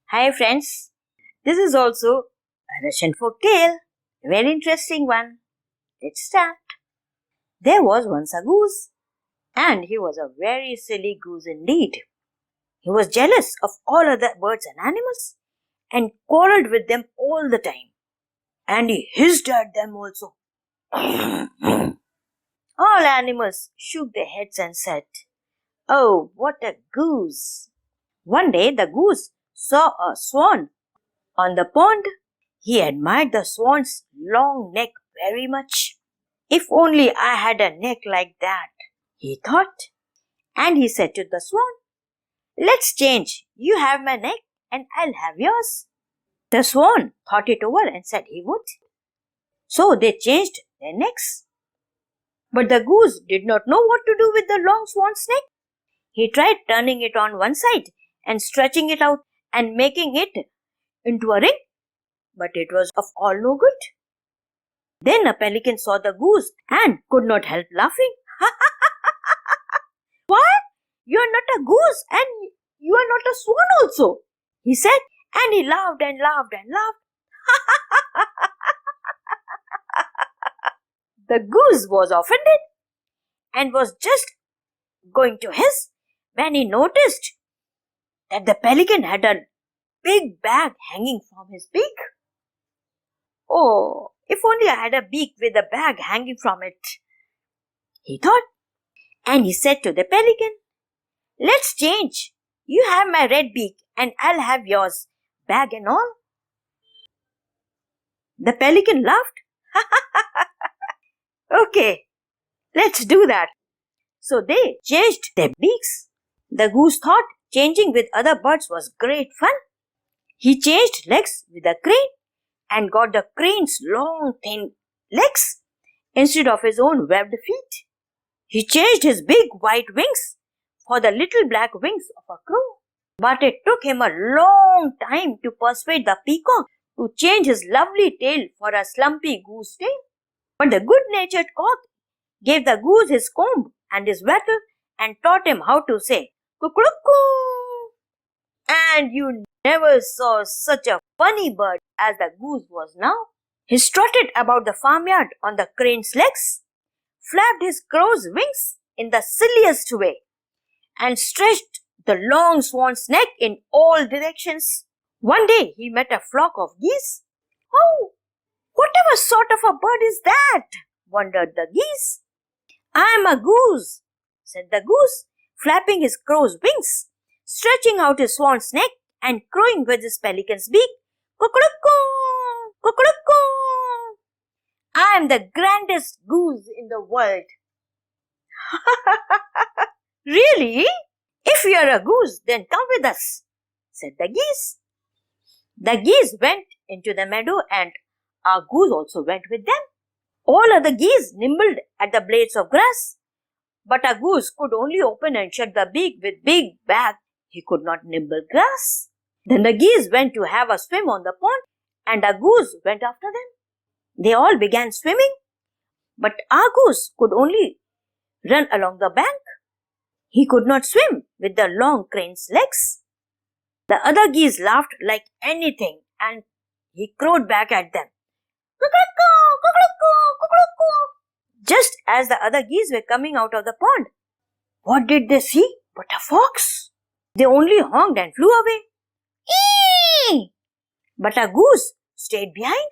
Hi friends, this is also a Russian folk tale, a very interesting one. Let's start. There was once a goose, and he was a very silly goose indeed. He was jealous of all other birds and animals and quarreled with them all the time. And he hissed at them also. All animals shook their heads and said, "Oh, what a goose!" One day the goose saw a swan on the pond. He admired the swan's long neck very much. "If only I had a neck like that," he thought. And he said to the swan, "Let's change. You have my neck and I'll have yours." The swan thought it over and said he would. So they changed their necks. But the goose did not know what to do with the long swan's neck. He tried turning it on one side and stretching it out and making it into a ring, but it was of all no good. Then a pelican saw the goose and could not help laughing. "What? You are not a goose and you are not a swan also," he said, and he laughed and laughed and laughed. The goose was offended and was just going to hiss when he noticed that the pelican had a big bag hanging from his beak. "Oh, if only I had a beak with a bag hanging from it," he thought. And he said to the pelican, "Let's change. You have my red beak and I'll have yours, bag and all." The pelican laughed. "Okay, let's do that." So they changed their beaks. The goose thought changing with other birds was great fun. He changed legs with a crane and got the crane's long, thin legs instead of his own webbed feet. He changed his big white wings for the little black wings of a crow. But it took him a long time to persuade the peacock to change his lovely tail for a slumpy goose tail. But the good-natured cock gave the goose his comb and his wattle and taught him how to say "Cuckoo!" And you never saw such a funny bird as the goose was now. He strutted about the farmyard on the crane's legs, flapped his crow's wings in the silliest way, and stretched the long swan's neck in all directions. One day he met a flock of geese. "Oh, whatever sort of a bird is that?" wondered the geese. "I am a goose," said the goose, flapping his crow's wings, stretching out his swan's neck, and crowing with his pelican's beak. "Cuckoo! Cuckoo! I am the grandest goose in the world." "Really? If you are a goose, then come with us," said the geese. The geese went into the meadow and our goose also went with them. All other geese nibbled at the blades of grass, but a goose could only open and shut the beak with big bag. He could not nibble grass. Then the geese went to have a swim on the pond, and a goose went after them. They all began swimming, but our goose could only run along the bank. He could not swim with the long crane's legs. The other geese laughed like anything, and he crowed back at them. "Cuckoo! Cuckoo! Cuckoo!" Just as the other geese were coming out of the pond. What did they see but a fox? They only honked and flew away. Eee! But a goose stayed behind.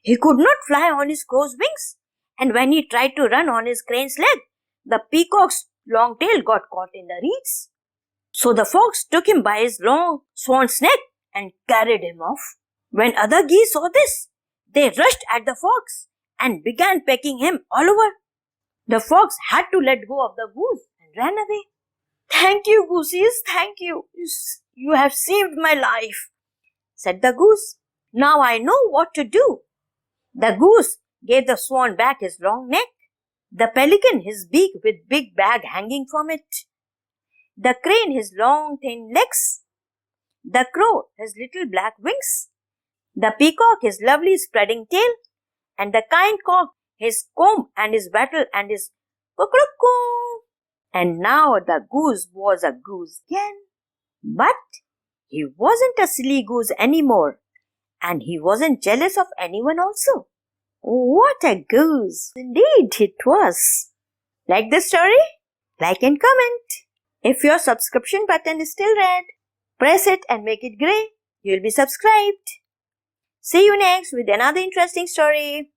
He could not fly on his crow's wings, and when he tried to run on his crane's leg, the peacock's long tail got caught in the reeds. So the fox took him by his long swan's neck and carried him off. When other geese saw this, they rushed at the fox and began pecking him all over. The fox had to let go of the goose and ran away. "Thank you, goosies, thank you. You have saved my life," said the goose. "Now I know what to do." The goose gave the swan back his long neck, the pelican his beak with big bag hanging from it, the crane his long thin legs, the crow his little black wings, the peacock his lovely spreading tail, and the kind cock his comb and his wattle and his cuckoo. And now the goose was a goose again. But He wasn't a silly goose anymore, and he wasn't jealous of anyone also. What a goose! Indeed it was. Like the story? Like and comment. If your subscription button is still red, press it and make it grey. You'll be subscribed. See you next with another interesting story.